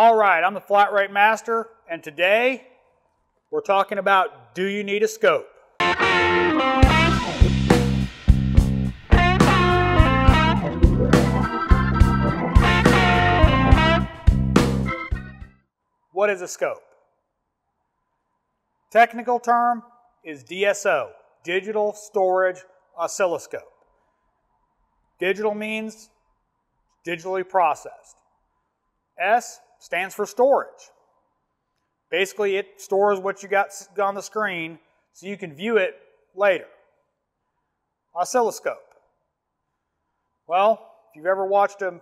All right, I'm the flat rate master, and today we're talking about, do you need a scope? What is a scope? Technical term is DSO, digital storage oscilloscope. Digital means digitally processed. S stands for storage. Basically, it stores what you got on the screen so you can view it later. Oscilloscope. Well, if you've ever watched a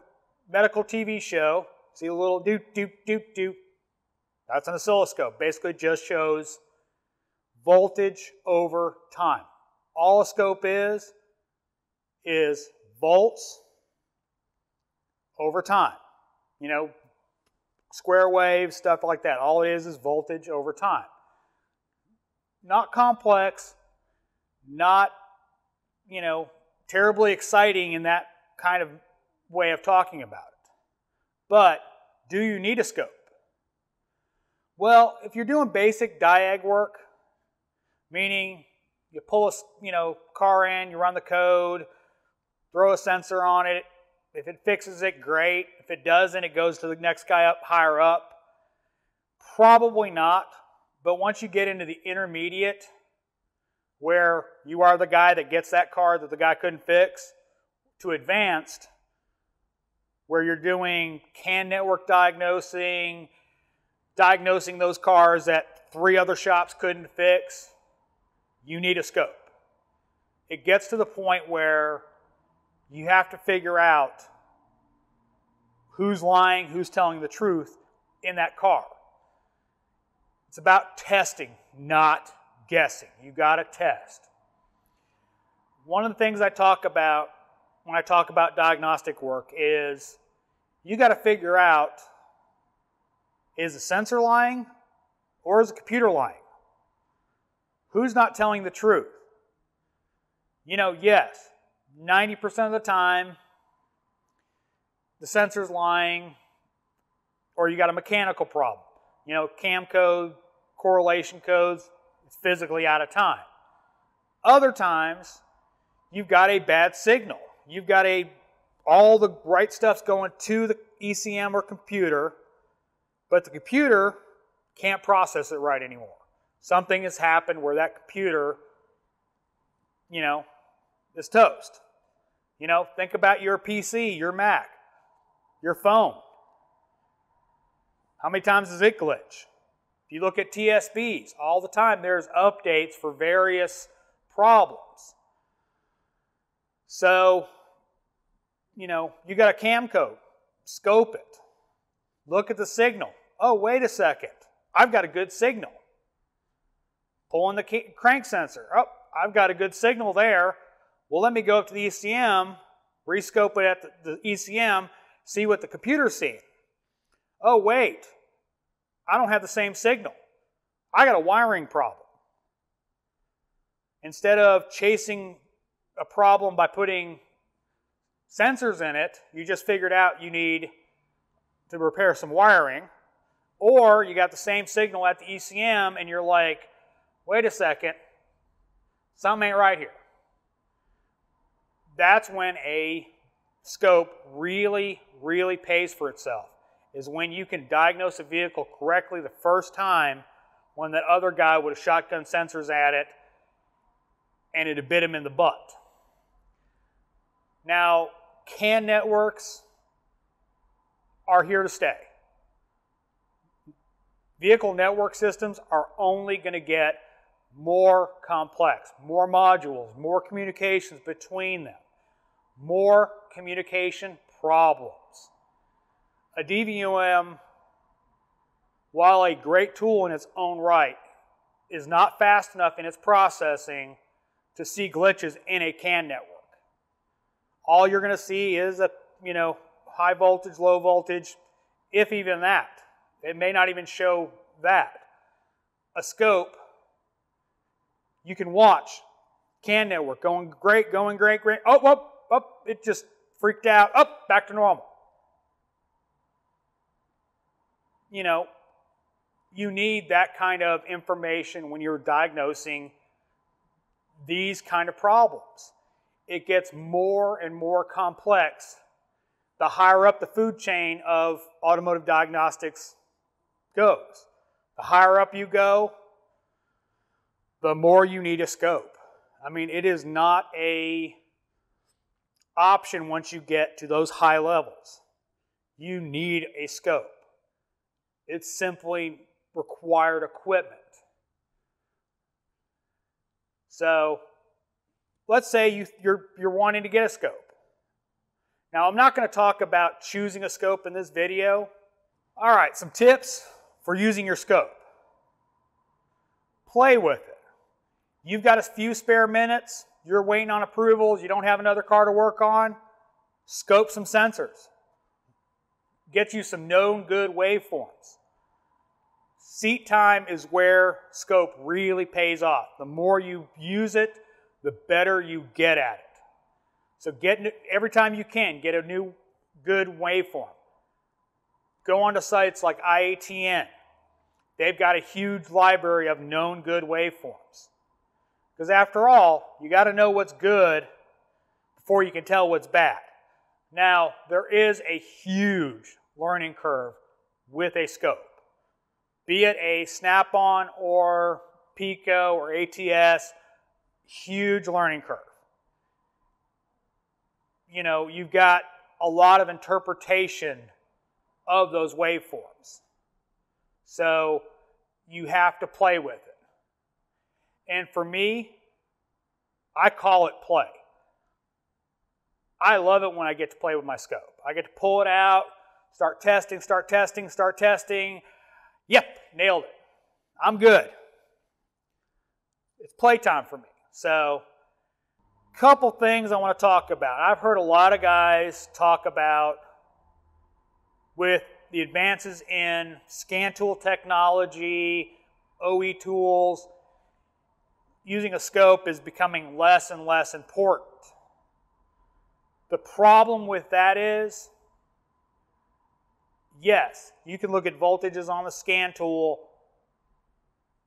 medical TV show, see a little doop, doop, doop, doop. That's an oscilloscope. Basically, it just shows voltage over time. All a scope is volts over time. You know, square waves, stuff like that. All it is voltage over time. Not complex, not, terribly exciting in that kind of way of talking about it. But do you need a scope? Well, if you're doing basic diag work, meaning you pull a car in, you run the code, throw a sensor on it. If it fixes it, great. If it doesn't, it goes to the next guy up higher up. Probably not. But once you get into the intermediate, where you are the guy that gets that car that the guy couldn't fix, to advanced, where you're doing CAN network diagnosing those cars that 3 other shops couldn't fix, you need a scope. It gets to the point where you have to figure out who's lying, who's telling the truth in that car. It's about testing, not guessing. You got to test. One of the things I talk about when I talk about diagnostic work is you got to figure out, is the sensor lying or is the computer lying? Who's not telling the truth? Yes, 90% of the time, the sensor's lying, or you got a mechanical problem. CAM code, correlation codes, it's physically out of time. Other times, you've got a bad signal. You've got all the right stuff's going to the ECM or computer, but the computer can't process it right anymore. Something has happened where that computer, is toast. Think about your PC, your Mac, your phone. How many times does it glitch? If you look at TSBs, all the time there's updates for various problems. So, you got a CAM code, scope it. Look at the signal. Oh, wait a second. I've got a good signal. Pull in the crank sensor. Oh, I've got a good signal there. Well, let me go up to the ECM, rescope it at the ECM, see what the computer's seeing. Oh, wait. I don't have the same signal. I got a wiring problem. Instead of chasing a problem by putting sensors in it, you just figured out you need to repair some wiring, or you got the same signal at the ECM and you're like, wait a second, something ain't right here. That's when a scope really, really pays for itself, is when you can diagnose a vehicle correctly the first time when that other guy would have shotgun sensors at it and it'd have bit him in the butt. Now, CAN networks are here to stay. Vehicle network systems are only going to get more complex, more modules, more communications between them, more communication problems. A DVOM, while a great tool in its own right, is not fast enough in its processing to see glitches in a CAN network. All you're going to see is a, high voltage, low voltage, if even that. It may not even show that. A scope, you can watch CAN network going great. Oh, it just freaked out. Back to normal. you know, you need that kind of information when you're diagnosing these kind of problems. It gets more and more complex the higher up the food chain of automotive diagnostics goes. The higher up you go, the more you need a scope. I mean, it is not an option once you get to those high levels. You need a scope. It's simply required equipment. So, let's say you're wanting to get a scope. Now, I'm not going to talk about choosing a scope in this video. All right, some tips for using your scope. Play with it. You've got a few spare minutes, you're waiting on approvals, you don't have another car to work on, scope some sensors. Get you some known good waveforms. Seat time is where scope really pays off. The more you use it, the better you get at it. So every time you can, get a new good waveform. Go onto sites like IATN. They've got a huge library of known good waveforms. Because after all, you got to know what's good before you can tell what's bad. Now, there is a huge learning curve with a scope. Be it a Snap-on or Pico or ATS, huge learning curve. You know, you've got a lot of interpretation of those waveforms. So you have to play with it. And for me, I call it play. I love it when I get to play with my scope. I get to pull it out, start testing. Yep, nailed it. I'm good. It's playtime for me. So, couple things I want to talk about. I've heard a lot of guys talk about, with the advances in scan tool technology, OE tools, using a scope is becoming less and less important. The problem with that is, yes, you can look at voltages on the scan tool,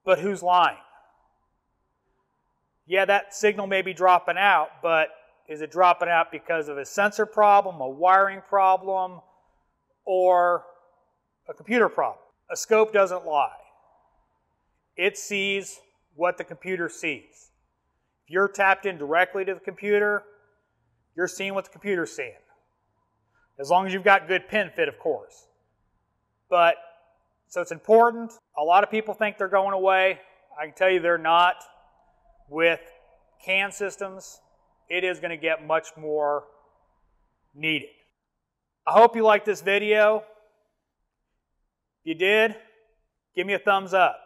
but who's lying? Yeah, that signal may be dropping out, but is it dropping out because of a sensor problem, a wiring problem, or a computer problem? A scope doesn't lie. It sees what the computer sees. If you're tapped in directly to the computer, you're seeing what the computer's seeing. As long as you've got good pin fit, of course. But, so it's important. A lot of people think they're going away. I can tell you they're not. With CAN systems, it is going to get much more needed. I hope you liked this video. If you did, give me a thumbs up.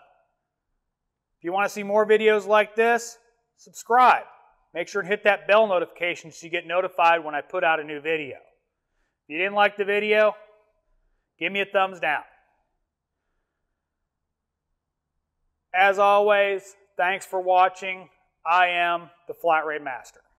If you want to see more videos like this, subscribe. Make sure and hit that bell notification so you get notified when I put out a new video. If you didn't like the video, give me a thumbs down. As always, thanks for watching. I am the Flat Rate Master.